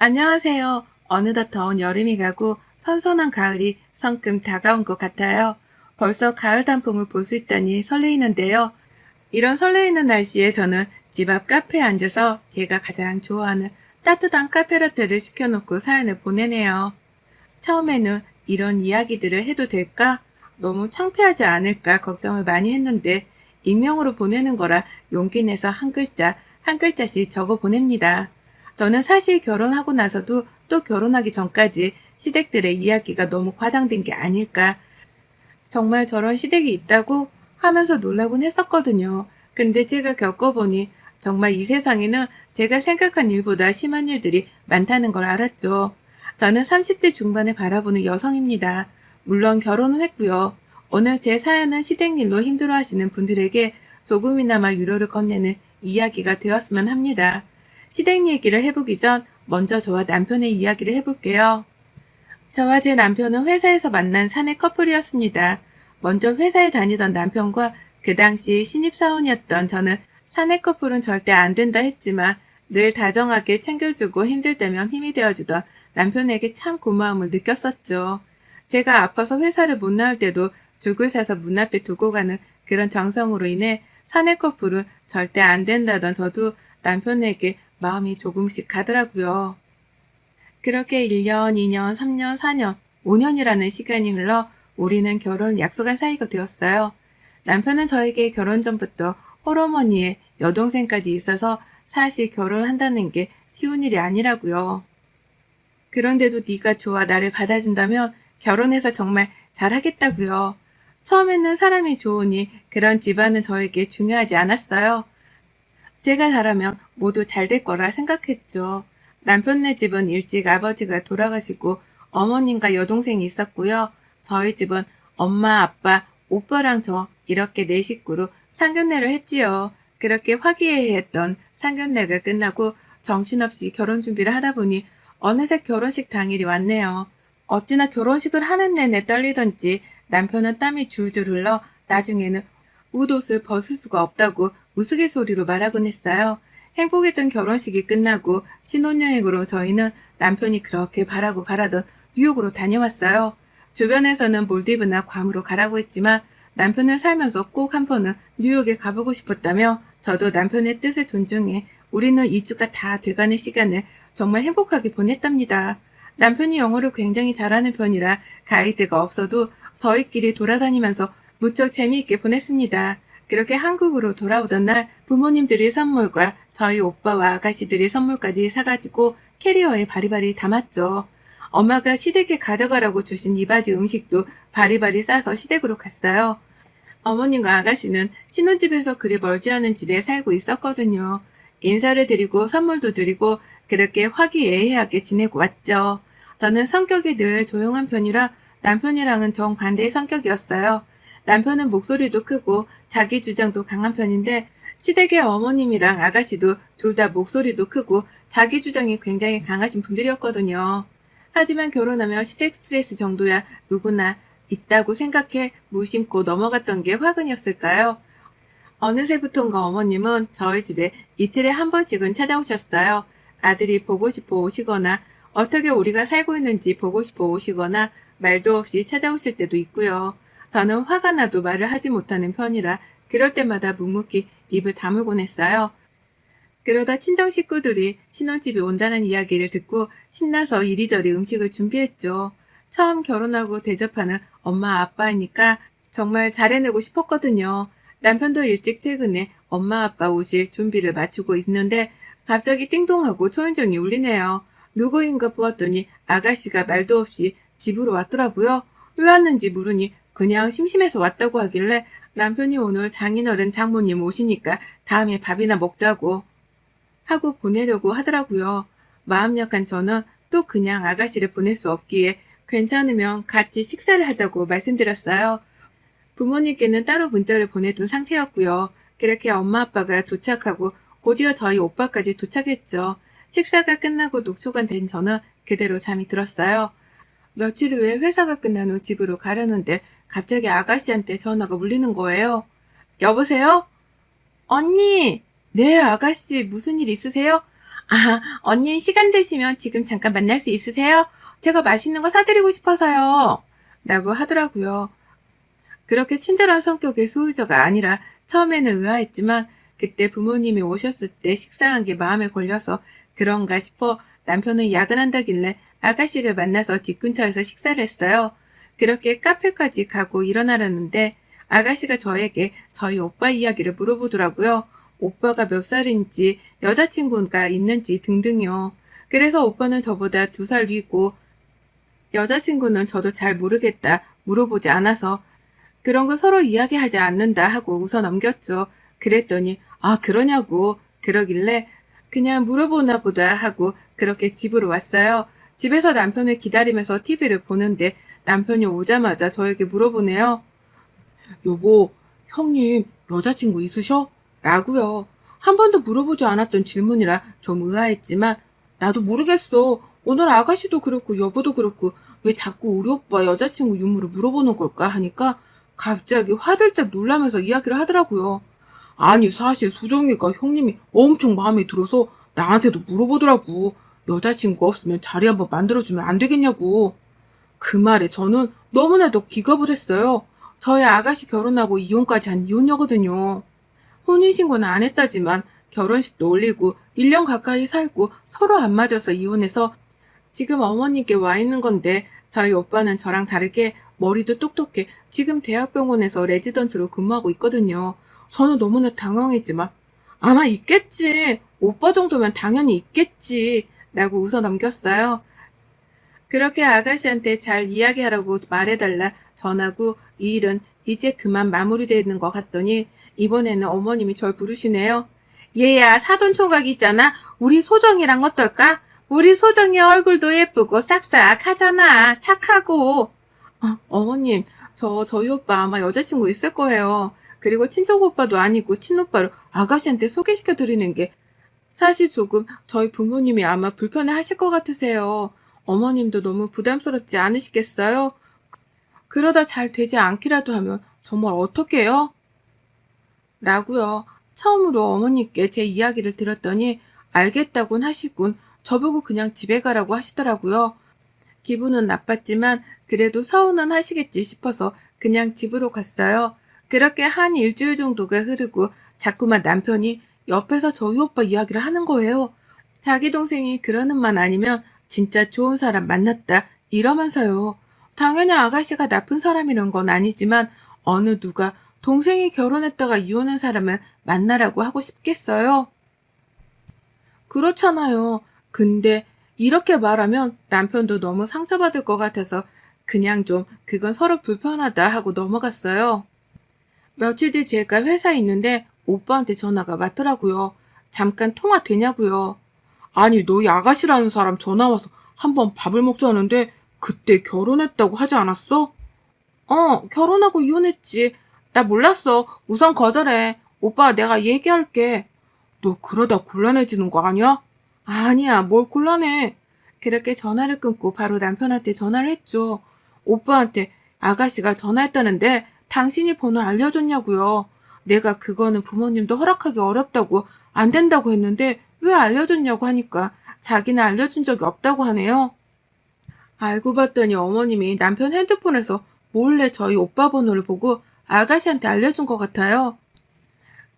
안녕하세요. 어느덧 더운 여름이 가고 선선한 가을이 성큼 다가온 것 같아요. 벌써 가을 단풍을 볼 수 있다니 설레이는데요. 이런 설레이는 날씨에 저는 집 앞 카페에 앉아서 제가 가장 좋아하는 따뜻한 카페라떼를 시켜놓고 사연을 보내네요. 처음에는 이런 이야기들을 해도 될까? 너무 창피하지 않을까 걱정을 많이 했는데 익명으로 보내는 거라 용기 내서 한 글자, 한 글자씩 적어 보냅니다. 저는 사실 결혼하고 나서도 또 결혼하기 전까지 시댁들의 이야기가 너무 과장된 게 아닐까. 정말 저런 시댁이 있다고 하면서 놀라곤 했었거든요. 근데 제가 겪어보니 정말 이 세상에는 제가 생각한 일보다 심한 일들이 많다는 걸 알았죠. 저는 30대 중반을 바라보는 여성입니다. 물론 결혼은 했고요. 오늘 제 사연은 시댁 일로 힘들어하시는 분들에게 조금이나마 위로를 건네는 이야기가 되었으면 합니다. 시댁 얘기를 해보기 전 먼저 저와 남편의 이야기를 해볼게요. 저와 제 남편은 회사에서 만난 사내 커플이었습니다. 먼저 회사에 다니던 남편과 그 당시 신입사원이었던 저는 사내 커플은 절대 안 된다 했지만 늘 다정하게 챙겨주고 힘들 때면 힘이 되어주던 남편에게 참 고마움을 느꼈었죠. 제가 아파서 회사를 못 나올 때도 죽을 사서 문 앞에 두고 가는 그런 정성으로 인해 사내 커플은 절대 안 된다던 저도 남편에게 마음이 조금씩 가더라고요. 그렇게 1년, 2년, 3년, 4년, 5년이라는 시간이 흘러 우리는 결혼 약속한 사이가 되었어요. 남편은 저에게 결혼 전부터 홀어머니의 여동생까지 있어서 사실 결혼한다는 게 쉬운 일이 아니라고요. 그런데도 네가 좋아 나를 받아준다면 결혼해서 정말 잘하겠다고요. 처음에는 사람이 좋으니 그런 집안은 저에게 중요하지 않았어요. 제가 잘하면 모두 잘 될 거라 생각했죠. 남편네 집은 일찍 아버지가 돌아가시고 어머님과 여동생이 있었고요. 저희 집은 엄마, 아빠, 오빠랑 저 이렇게 네 식구로 상견례를 했지요. 그렇게 화기애애했던 상견례가 끝나고 정신없이 결혼 준비를 하다 보니 어느새 결혼식 당일이 왔네요. 어찌나 결혼식을 하는 내내 떨리던지 남편은 땀이 줄줄 흘러 나중에는 웃옷을 벗을 수가 없다고 우스갯소리로 말하곤 했어요. 행복했던 결혼식이 끝나고 신혼여행으로 저희는 남편이 그렇게 바라고 바라던 뉴욕으로 다녀왔어요. 주변에서는 몰디브나 괌으로 가라고 했지만 남편을 살면서 꼭 한 번은 뉴욕에 가보고 싶었다며 저도 남편의 뜻을 존중해 우리는 2주가 다 돼가는 시간을 정말 행복하게 보냈답니다. 남편이 영어를 굉장히 잘하는 편이라 가이드가 없어도 저희끼리 돌아다니면서 무척 재미있게 보냈습니다. 그렇게 한국으로 돌아오던 날 부모님들의 선물과 저희 오빠와 아가씨들의 선물까지 사가지고 캐리어에 바리바리 담았죠. 엄마가 시댁에 가져가라고 주신 이바지 음식도 바리바리 싸서 시댁으로 갔어요. 어머님과 아가씨는 신혼집에서 그리 멀지 않은 집에 살고 있었거든요. 인사를 드리고 선물도 드리고 그렇게 화기애애하게 지내고 왔죠. 저는 성격이 늘 조용한 편이라 남편이랑은 정반대의 성격이었어요. 남편은 목소리도 크고 자기 주장도 강한 편인데 시댁의 어머님이랑 아가씨도 둘 다 목소리도 크고 자기 주장이 굉장히 강하신 분들이었거든요. 하지만 결혼하면 시댁 스트레스 정도야 누구나 있다고 생각해 무심코 넘어갔던 게 화근이었을까요? 어느새부턴가 어머님은 저희 집에 이틀에 한 번씩은 찾아오셨어요. 아들이 보고 싶어 오시거나 어떻게 우리가 살고 있는지 보고 싶어 오시거나 말도 없이 찾아오실 때도 있고요. 저는 화가 나도 말을 하지 못하는 편이라 그럴 때마다 묵묵히 입을 다물곤 했어요. 그러다 친정 식구들이 신혼집에 온다는 이야기를 듣고 신나서 이리저리 음식을 준비했죠. 처음 결혼하고 대접하는 엄마 아빠이니까 정말 잘해내고 싶었거든요. 남편도 일찍 퇴근해 엄마 아빠 오실 준비를 마치고 있는데 갑자기 띵동하고 초인종이 울리네요. 누구인가 보았더니 아가씨가 말도 없이 집으로 왔더라고요. 왜 왔는지 물으니 그냥 심심해서 왔다고 하길래 남편이 오늘 장인어른 장모님 오시니까 다음에 밥이나 먹자고 하고 보내려고 하더라고요. 마음 약한 저는 또 그냥 아가씨를 보낼 수 없기에 괜찮으면 같이 식사를 하자고 말씀드렸어요. 부모님께는 따로 문자를 보내둔 상태였고요. 그렇게 엄마 아빠가 도착하고 곧이어 저희 오빠까지 도착했죠. 식사가 끝나고 녹초가 된 저는 그대로 잠이 들었어요. 며칠 후에 회사가 끝난 후 집으로 가려는데 갑자기 아가씨한테 전화가 울리는 거예요. 여보세요? 언니! 네, 아가씨, 무슨 일 있으세요? 아, 언니 시간 되시면 지금 잠깐 만날 수 있으세요? 제가 맛있는 거 사드리고 싶어서요. 라고 하더라고요. 그렇게 친절한 성격의 소유자가 아니라 처음에는 의아했지만 그때 부모님이 오셨을 때 식사한 게 마음에 걸려서 그런가 싶어 남편은 야근한다길래 아가씨를 만나서 집 근처에서 식사를 했어요. 그렇게 카페까지 가고 일어나려는데 아가씨가 저에게 저희 오빠 이야기를 물어보더라고요. 오빠가 몇 살인지, 여자친구가 있는지 등등요. 그래서 오빠는 저보다 2살 위고 여자친구는 저도 잘 모르겠다 물어보지 않아서 그런 거 서로 이야기하지 않는다 하고 웃어 넘겼죠. 그랬더니 아 그러냐고 그러길래 그냥 물어보나 보다 하고 그렇게 집으로 왔어요. 집에서 남편을 기다리면서 TV를 보는데 남편이 오자마자 저에게 물어보네요. 여보, 형님 여자친구 있으셔? 라고요. 한 번도 물어보지 않았던 질문이라 좀 의아했지만 나도 모르겠어. 오늘 아가씨도 그렇고 여보도 그렇고 왜 자꾸 우리 오빠 여자친구 유무를 물어보는 걸까 하니까 갑자기 화들짝 놀라면서 이야기를 하더라고요. 아니 사실 소정이가 형님이 엄청 마음에 들어서 나한테도 물어보더라고. 여자친구 없으면 자리 한번 만들어주면 안 되겠냐고. 그 말에 저는 너무나도 기겁을 했어요. 저희 아가씨 결혼하고 이혼까지 한 이혼녀거든요. 혼인신고는 안 했다지만 결혼식도 올리고 1년 가까이 살고 서로 안 맞아서 이혼해서 지금 어머님께 와 있는 건데 저희 오빠는 저랑 다르게 머리도 똑똑해 지금 대학병원에서 레지던트로 근무하고 있거든요. 저는 너무나 당황했지만 아마 있겠지. 오빠 정도면 당연히 있겠지. 라고 웃어 넘겼어요. 그렇게 아가씨한테 잘 이야기하라고 말해달라 전하고 이 일은 이제 그만 마무리되는 것 같더니 이번에는 어머님이 절 부르시네요. 얘야 사돈총각 있잖아. 우리 소정이랑 어떨까? 우리 소정이 얼굴도 예쁘고 싹싹하잖아. 착하고. 어머님 저희 오빠 아마 여자친구 있을 거예요. 그리고 친정 오빠도 아니고 친오빠로 아가씨한테 소개시켜 드리는 게 사실 조금 저희 부모님이 아마 불편해 하실 것 같으세요. 어머님도 너무 부담스럽지 않으시겠어요? 그러다 잘 되지 않기라도 하면 정말 어떡해요? 라고요. 처음으로 어머니께 제 이야기를 들었더니 알겠다곤 하시군 저보고 그냥 집에 가라고 하시더라고요. 기분은 나빴지만 그래도 서운은 하시겠지 싶어서 그냥 집으로 갔어요. 그렇게 한 일주일 정도가 흐르고 자꾸만 남편이 옆에서 저희 오빠 이야기를 하는 거예요. 자기 동생이 그러는 말 아니면 진짜 좋은 사람 만났다 이러면서요. 당연히 아가씨가 나쁜 사람이란 건 아니지만 어느 누가 동생이 결혼했다가 이혼한 사람을 만나라고 하고 싶겠어요? 그렇잖아요. 근데 이렇게 말하면 남편도 너무 상처받을 것 같아서 그냥 좀 그건 서로 불편하다 하고 넘어갔어요. 며칠 뒤 제가 회사에 있는데 오빠한테 전화가 왔더라고요. 잠깐 통화 되냐고요. 아니 너희 아가씨라는 사람 전화 와서 한번 밥을 먹자는데 그때 결혼했다고 하지 않았어? 결혼하고 이혼했지. 나 몰랐어. 우선 거절해. 오빠 내가 얘기할게. 너 그러다 곤란해지는 거 아니야? 아니야, 뭘 곤란해. 그렇게 전화를 끊고 바로 남편한테 전화를 했죠. 오빠한테 아가씨가 전화했다는데 당신이 번호 알려줬냐고요. 내가 그거는 부모님도 허락하기 어렵다고 안 된다고 했는데 왜 알려줬냐고 하니까 자기는 알려준 적이 없다고 하네요. 알고 봤더니 어머님이 남편 핸드폰에서 몰래 저희 오빠 번호를 보고 아가씨한테 알려준 것 같아요.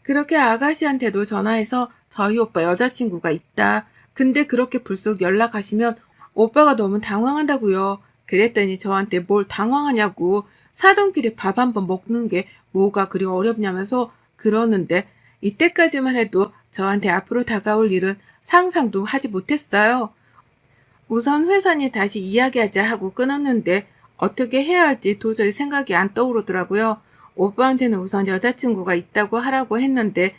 그렇게 아가씨한테도 전화해서 저희 오빠 여자친구가 있다. 근데 그렇게 불쑥 연락하시면 오빠가 너무 당황한다고요. 그랬더니 저한테 뭘 당황하냐고 사돈끼리 밥 한번 먹는 게 뭐가 그리 어렵냐면서 그러는데 이때까지만 해도 저한테 앞으로 다가올 일은 상상도 하지 못했어요. 우선 회사니 다시 이야기하자 하고 끊었는데 어떻게 해야 할지 도저히 생각이 안 떠오르더라고요. 오빠한테는 우선 여자친구가 있다고 하라고 했는데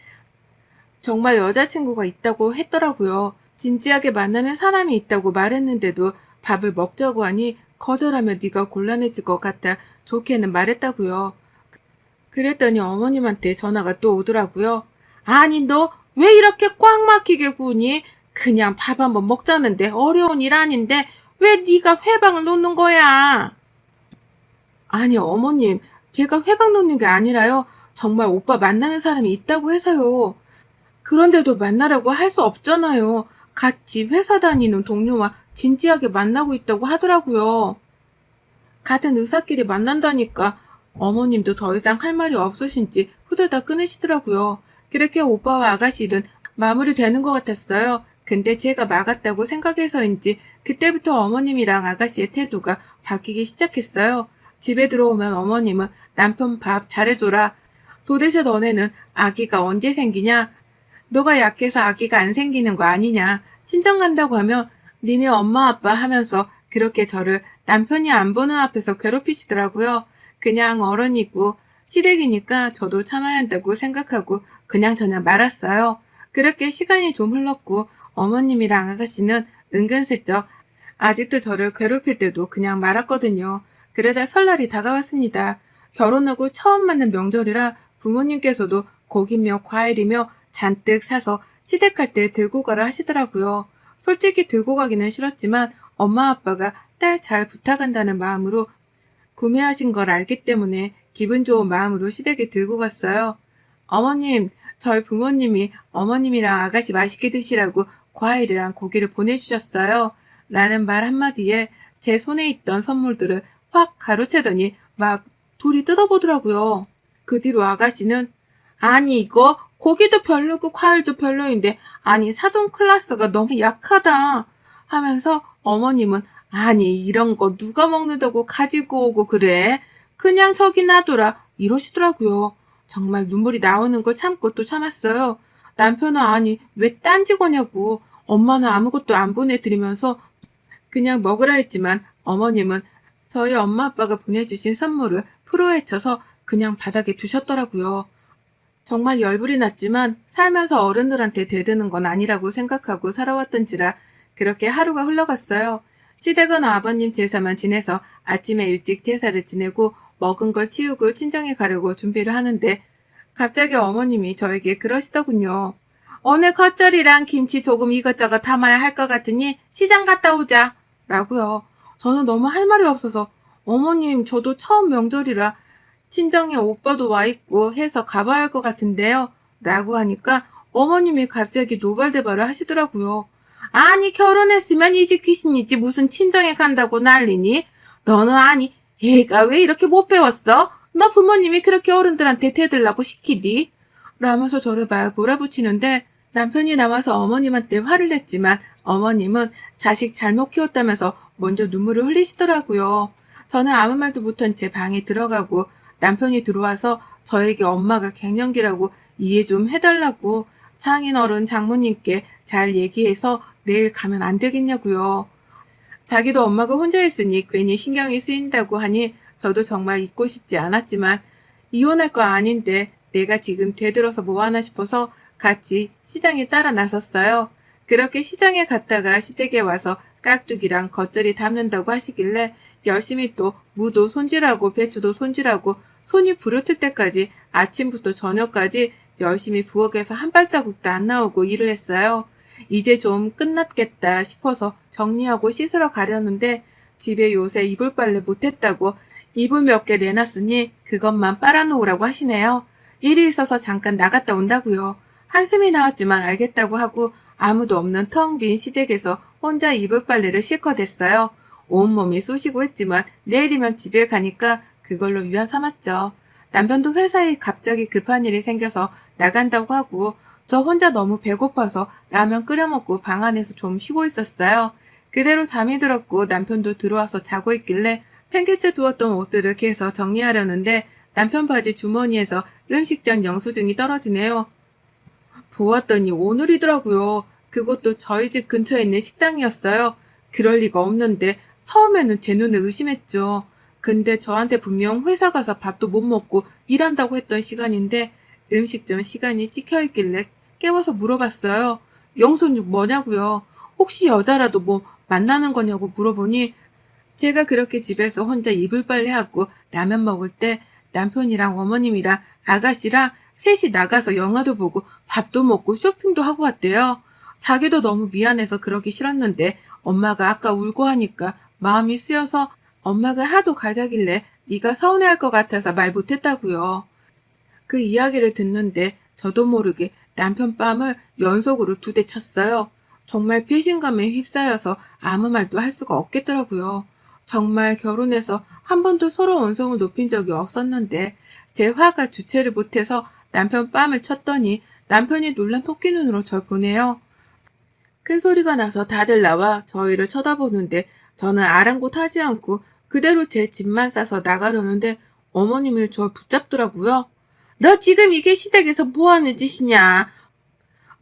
정말 여자친구가 있다고 했더라고요. 진지하게 만나는 사람이 있다고 말했는데도 밥을 먹자고 하니 거절하면 네가 곤란해질 것 같아 좋게는 말했다고요. 그랬더니 어머님한테 전화가 또 오더라고요. 아니 너 왜 이렇게 꽉 막히게 구니? 그냥 밥 한번 먹자는데 어려운 일 아닌데 왜 네가 회방을 놓는 거야? 아니 어머님 제가 회방 놓는 게 아니라요. 정말 오빠 만나는 사람이 있다고 해서요. 그런데도 만나라고 할 수 없잖아요. 같이 회사 다니는 동료와 진지하게 만나고 있다고 하더라고요. 같은 의사끼리 만난다니까 어머님도 더 이상 할 말이 없으신지 후다닥 끊으시더라고요. 그렇게 오빠와 아가씨 일은 마무리되는 것 같았어요. 근데 제가 막았다고 생각해서인지 그때부터 어머님이랑 아가씨의 태도가 바뀌기 시작했어요. 집에 들어오면 어머님은 남편 밥 잘해줘라. 도대체 너네는 아기가 언제 생기냐? 너가 약해서 아기가 안 생기는 거 아니냐? 친정 간다고 하면 니네 엄마 아빠 하면서 그렇게 저를 남편이 안 보는 앞에서 괴롭히시더라고요. 그냥 어른이고 시댁이니까 저도 참아야 한다고 생각하고 그냥 말았어요. 그렇게 시간이 좀 흘렀고 어머님이랑 아가씨는 은근슬쩍 아직도 저를 괴롭힐 때도 그냥 말았거든요. 그러다 설날이 다가왔습니다. 결혼하고 처음 맞는 명절이라 부모님께서도 고기며 과일이며 잔뜩 사서 시댁 갈 때 들고 가라 하시더라고요. 솔직히 들고 가기는 싫었지만 엄마 아빠가 딸 잘 부탁한다는 마음으로 구매하신 걸 알기 때문에 기분 좋은 마음으로 시댁에 들고 갔어요. 어머님, 저희 부모님이 어머님이랑 아가씨 맛있게 드시라고 과일이랑 고기를 보내주셨어요. 라는 말 한마디에 제 손에 있던 선물들을 확 가로채더니 막 둘이 뜯어보더라고요. 그 뒤로 아가씨는 아니 이거 고기도 별로고 과일도 별로인데 아니 사돈 클라스가 너무 약하다 하면서 어머님은 아니 이런 거 누가 먹는다고 가지고 오고 그래? 그냥 저기 놔둬라 이러시더라고요. 정말 눈물이 나오는 걸 참고 또 참았어요. 남편은 아니 왜 딴지 거냐고 엄마는 아무것도 안 보내드리면서 그냥 먹으라 했지만 어머님은 저희 엄마 아빠가 보내주신 선물을 풀어헤쳐서 그냥 바닥에 두셨더라고요. 정말 열불이 났지만 살면서 어른들한테 대드는 건 아니라고 생각하고 살아왔던지라 그렇게 하루가 흘러갔어요. 시댁은 아버님 제사만 지내서 아침에 일찍 제사를 지내고 먹은 걸 치우고 친정에 가려고 준비를 하는데 갑자기 어머님이 저에게 그러시더군요. 오늘 겉절이랑 김치 조금 이것저것 담아야 할 것 같으니 시장 갔다 오자. 라고요. 저는 너무 할 말이 없어서 어머님 저도 처음 명절이라 친정에 오빠도 와 있고 해서 가봐야 할 것 같은데요. 라고 하니까 어머님이 갑자기 노발대발을 하시더라고요. 아니 결혼했으면 이 집 귀신이지 무슨 친정에 간다고 난리니? 너는 아니 얘가 왜 이렇게 못 배웠어? 너 부모님이 그렇게 어른들한테 대들라고 시키디? 라면서 저를 막 몰아붙이는데 남편이 나와서 어머님한테 화를 냈지만 어머님은 자식 잘못 키웠다면서 먼저 눈물을 흘리시더라고요. 저는 아무 말도 못한 채 방에 들어가고 남편이 들어와서 저에게 엄마가 갱년기라고 이해 좀 해달라고 장인어른 장모님께 잘 얘기해서 내일 가면 안 되겠냐고요. 자기도 엄마가 혼자 있으니 괜히 신경이 쓰인다고 하니 저도 정말 잊고 싶지 않았지만 이혼할 거 아닌데 내가 지금 되들어서 뭐하나 싶어서 같이 시장에 따라 나섰어요. 그렇게 시장에 갔다가 시댁에 와서 깍두기랑 겉절이 담는다고 하시길래 열심히 또 무도 손질하고 배추도 손질하고 손이 부르틀 때까지 아침부터 저녁까지 열심히 부엌에서 한 발자국도 안 나오고 일을 했어요. 이제 좀 끝났겠다 싶어서 정리하고 씻으러 가려는데 집에 요새 이불 빨래 못했다고 이불 몇 개 내놨으니 그것만 빨아놓으라고 하시네요. 일이 있어서 잠깐 나갔다 온다고요. 한숨이 나왔지만 알겠다고 하고 아무도 없는 텅 빈 시댁에서 혼자 이불 빨래를 실컷 했어요. 온몸이 쑤시고 했지만 내일이면 집에 가니까 그걸로 위안 삼았죠. 남편도 회사에 갑자기 급한 일이 생겨서 나간다고 하고 저 혼자 너무 배고파서 라면 끓여 먹고 방 안에서 좀 쉬고 있었어요. 그대로 잠이 들었고 남편도 들어와서 자고 있길래 팽개쳐 두었던 옷들을 개서 정리하려는데 남편 바지 주머니에서 음식점 영수증이 떨어지네요. 보았더니 오늘이더라고요. 그것도 저희 집 근처에 있는 식당이었어요. 그럴 리가 없는데 처음에는 제 눈을 의심했죠. 근데 저한테 분명 회사 가서 밥도 못 먹고 일한다고 했던 시간인데 음식점 시간이 찍혀있길래 깨워서 물어봤어요. 영수증 뭐냐고요. 혹시 여자라도 뭐 만나는 거냐고 물어보니 제가 그렇게 집에서 혼자 이불 빨래하고 라면 먹을 때 남편이랑 어머님이랑 아가씨랑 셋이 나가서 영화도 보고 밥도 먹고 쇼핑도 하고 왔대요. 자기도 너무 미안해서 그러기 싫었는데 엄마가 아까 울고 하니까 마음이 쓰여서 엄마가 하도 가자길래 네가 서운해할 것 같아서 말 못했다고요. 그 이야기를 듣는데 저도 모르게 남편 뺨을 연속으로 2대 쳤어요. 정말 배신감에 휩싸여서 아무 말도 할 수가 없겠더라고요. 정말 결혼해서 한 번도 서로 언성을 높인 적이 없었는데 제 화가 주체를 못해서 남편 뺨을 쳤더니 남편이 놀란 토끼 눈으로 절 보네요. 큰 소리가 나서 다들 나와 저희를 쳐다보는데 저는 아랑곳하지 않고 그대로 제 짐만 싸서 나가려는데 어머님이 저 붙잡더라고요. 너 지금 이게 시댁에서 뭐하는 짓이냐?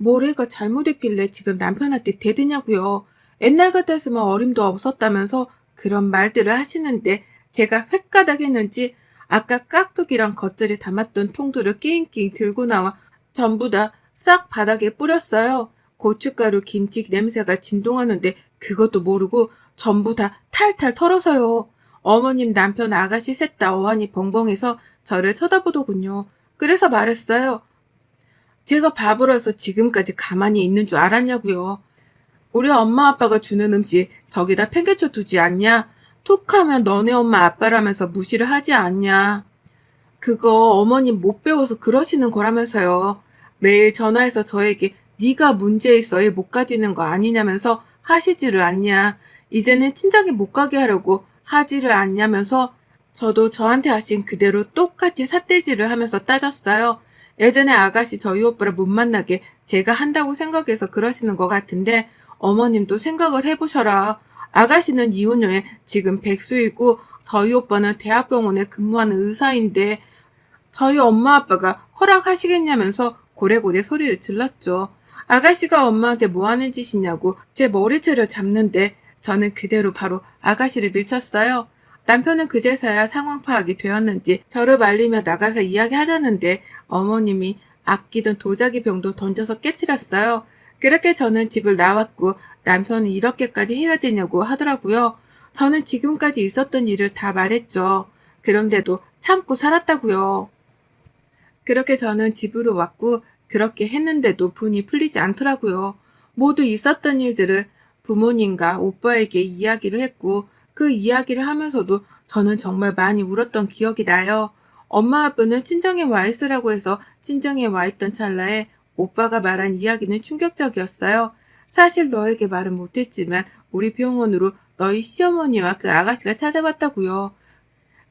뭐래가 잘못했길래 지금 남편한테 대드냐고요. 옛날 같았으면 어림도 없었다면서 그런 말들을 하시는데 제가 횟가닥했는지 아까 깍두기랑 겉절이 담았던 통들을 끼잉끼잉 들고 나와 전부 다 싹 바닥에 뿌렸어요. 고춧가루 김치 냄새가 진동하는데 그것도 모르고 전부 다 탈탈 털어서요. 어머님 남편 아가씨 셋 다 어안이 벙벙해서 저를 쳐다보더군요. 그래서 말했어요. 제가 바보라서 지금까지 가만히 있는 줄 알았냐고요. 우리 엄마 아빠가 주는 음식 저기다 팽개쳐 두지 않냐? 툭 하면 너네 엄마 아빠라면서 무시를 하지 않냐? 그거 어머님 못 배워서 그러시는 거라면서요. 매일 전화해서 저에게 네가 문제 있어 애 못 가지는 거 아니냐면서 하시지를 않냐. 이제는 친정에 못 가게 하려고 하지를 않냐면서 저도 저한테 하신 그대로 똑같이 삿대질을 하면서 따졌어요. 예전에 아가씨 저희 오빠를 못 만나게 제가 한다고 생각해서 그러시는 것 같은데 어머님도 생각을 해보셔라. 아가씨는 이혼 후에 지금 백수이고 저희 오빠는 대학병원에 근무하는 의사인데 저희 엄마 아빠가 허락하시겠냐면서 고래고래 소리를 질렀죠. 아가씨가 엄마한테 뭐 하는 짓이냐고 제 머리채를 잡는데 저는 그대로 바로 아가씨를 밀쳤어요. 남편은 그제서야 상황 파악이 되었는지 저를 말리며 나가서 이야기하자는데 어머님이 아끼던 도자기 병도 던져서 깨뜨렸어요. 그렇게 저는 집을 나왔고 남편은 이렇게까지 해야 되냐고 하더라고요. 저는 지금까지 있었던 일을 다 말했죠. 그런데도 참고 살았다고요. 그렇게 저는 집으로 왔고 그렇게 했는데도 분이 풀리지 않더라고요. 모두 있었던 일들을 부모님과 오빠에게 이야기를 했고 그 이야기를 하면서도 저는 정말 많이 울었던 기억이 나요. 엄마 아빠는 친정에 와 있으라고 해서 친정에 와 있던 찰나에 오빠가 말한 이야기는 충격적이었어요. 사실 너에게 말은 못했지만 우리 병원으로 너희 시어머니와 그 아가씨가 찾아왔다고요.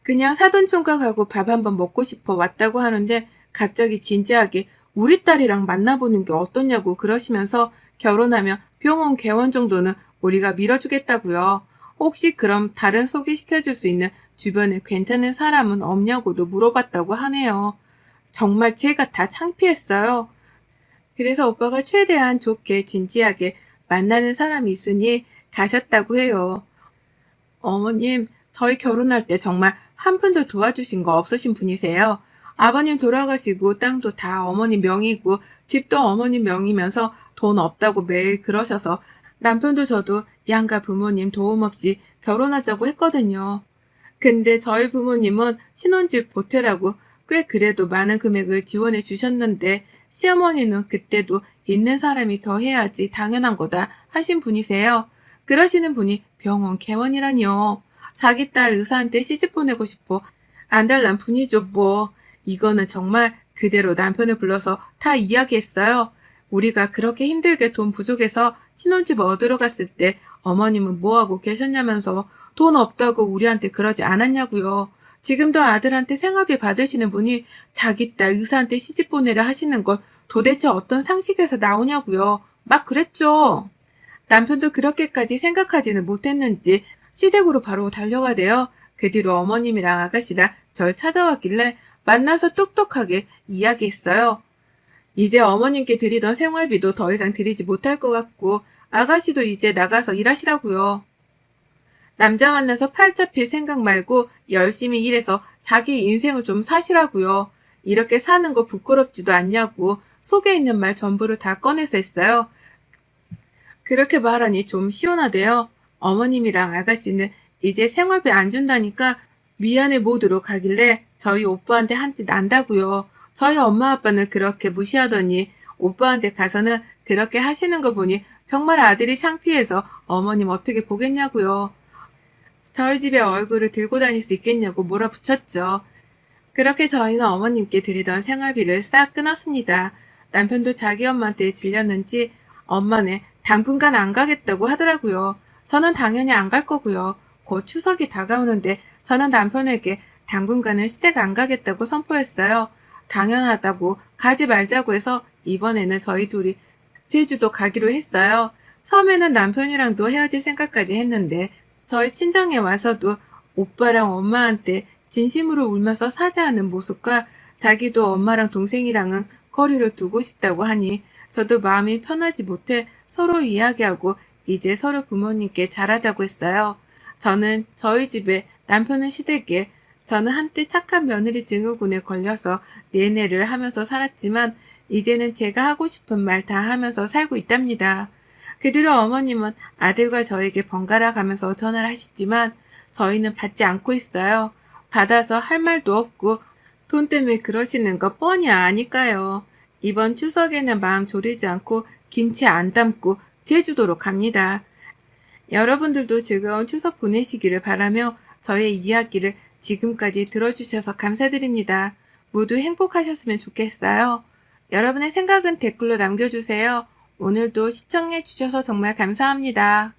그냥 사돈총각하고 밥 한번 먹고 싶어 왔다고 하는데 갑자기 진지하게 우리 딸이랑 만나보는 게 어떠냐고 그러시면서 결혼하면 병원 개원 정도는 우리가 밀어주겠다고요. 혹시 그럼 다른 소개시켜줄 수 있는 주변에 괜찮은 사람은 없냐고도 물어봤다고 하네요. 정말 제가 다 창피했어요. 그래서 오빠가 최대한 좋게 진지하게 만나는 사람이 있으니 가셨다고 해요. 어머님, 저희 결혼할 때 정말 한 푼도 도와주신 거 없으신 분이세요. 아버님 돌아가시고 땅도 다 어머님 명의고 집도 어머님 명의면서 돈 없다고 매일 그러셔서 남편도 저도 양가 부모님 도움 없이 결혼하자고 했거든요. 근데 저희 부모님은 신혼집 보태라고 꽤 그래도 많은 금액을 지원해 주셨는데 시어머니는 그때도 있는 사람이 더 해야지 당연한 거다 하신 분이세요. 그러시는 분이 병원 개원이라니요. 자기 딸 의사한테 시집 보내고 싶어 안달난 분이죠 뭐. 이거는 정말 그대로 남편을 불러서 다 이야기했어요. 우리가 그렇게 힘들게 돈 부족해서 신혼집 얻으러 갔을 때 어머님은 뭐하고 계셨냐면서 돈 없다고 우리한테 그러지 않았냐고요. 지금도 아들한테 생활비 받으시는 분이 자기 딸 의사한테 시집 보내려 하시는 건 도대체 어떤 상식에서 나오냐고요. 막 그랬죠. 남편도 그렇게까지 생각하지는 못했는지 시댁으로 바로 달려가대요. 그 뒤로 어머님이랑 아가씨랑 절 찾아왔길래 만나서 똑똑하게 이야기했어요. 이제 어머님께 드리던 생활비도 더 이상 드리지 못할 것 같고 아가씨도 이제 나가서 일하시라고요. 남자 만나서 팔 잡힐 생각 말고 열심히 일해서 자기 인생을 좀 사시라고요. 이렇게 사는 거 부끄럽지도 않냐고 속에 있는 말 전부를 다 꺼내서 했어요. 그렇게 말하니 좀 시원하대요. 어머님이랑 아가씨는 이제 생활비 안 준다니까 미안해 모드로 가길래 저희 오빠한테 한 짓 안다고요. 저희 엄마 아빠는 그렇게 무시하더니 오빠한테 가서는 그렇게 하시는 거 보니 정말 아들이 창피해서 어머님 어떻게 보겠냐고요. 저희 집에 얼굴을 들고 다닐 수 있겠냐고 몰아붙였죠. 그렇게 저희는 어머님께 드리던 생활비를 싹 끊었습니다. 남편도 자기 엄마한테 질렸는지 엄마는 당분간 안 가겠다고 하더라고요. 저는 당연히 안 갈 거고요. 곧 추석이 다가오는데 저는 남편에게 당분간은 시댁 안 가겠다고 선포했어요. 당연하다고 가지 말자고 해서 이번에는 저희 둘이 제주도 가기로 했어요. 처음에는 남편이랑도 헤어질 생각까지 했는데 저희 친정에 와서도 오빠랑 엄마한테 진심으로 울면서 사죄하는 모습과 자기도 엄마랑 동생이랑은 거리를 두고 싶다고 하니 저도 마음이 편하지 못해 서로 이야기하고 이제 서로 부모님께 잘하자고 했어요. 저는 저희 집에, 남편은 시댁에, 저는 한때 착한 며느리 증후군에 걸려서 내내를 하면서 살았지만 이제는 제가 하고 싶은 말 다 하면서 살고 있답니다. 그 뒤로 어머님은 아들과 저에게 번갈아 가면서 전화를 하시지만 저희는 받지 않고 있어요. 받아서 할 말도 없고 돈 때문에 그러시는 거 뻔히 아니까요. 이번 추석에는 마음 졸이지 않고 김치 안 담고 제주도로 갑니다. 여러분들도 즐거운 추석 보내시기를 바라며 저의 이야기를 지금까지 들어주셔서 감사드립니다. 모두 행복하셨으면 좋겠어요. 여러분의 생각은 댓글로 남겨주세요. 오늘도 시청해주셔서 정말 감사합니다.